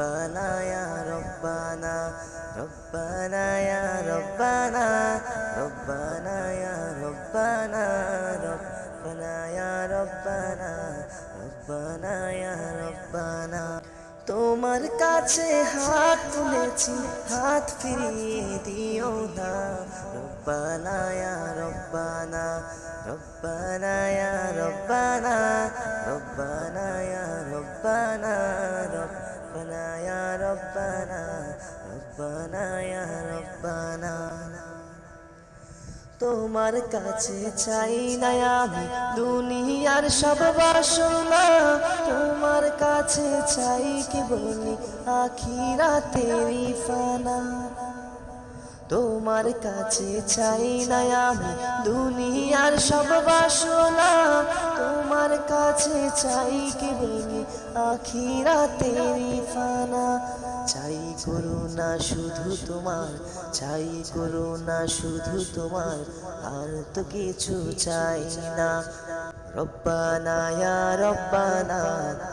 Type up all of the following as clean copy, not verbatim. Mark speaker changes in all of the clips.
Speaker 1: ربنا يا ربنا ربنا يا ربنا ربنا يا ربنا ربنا يا ربنا ربنا يا ربنا তোমার কাছে হাত তুলেছি হাত ফিরিয়ে দিও না রব্বানা ইয়া রব্বানা রব্বানা ইয়া রব্বানা রব্বানা ইয়া রব্বানা রব্বানা ইয়া রব্বানা রব্বানা ইয়া রব্বানা তোমার কাছে চাই না আমি দুনিয়ার সব বাসনা তোমার কাছে চাই কি বলি আখিরাতেরি ফানা তোমার কাছে চাই না আমি দুনিয়ার সব বাসনা তোমার কাছে চাই কি বলি আখিরাতেরি ফানা চাই করুণা শুধু তোমার চাই করুণা শুধু তোমার আর তো কিছু চাই না রব্বানা ইয়া রব্বানা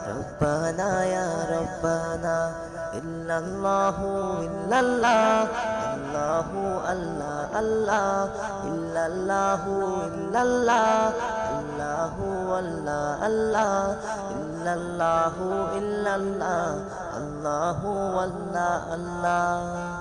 Speaker 1: রব্বানা ইয়া রব্বানা ইল্লাল্লাহু ইল্লাল্লাহ আল্লাহু আল্লাহ আল্লাহ ইল্লাল্লাহু ইল্লাল্লাহ আল্লাহু আল্লাহ আল্লাহ ইল্লাল্লাহু ইল্লাল্লাহ আল্লাহু আল্লাহ আল্লাহ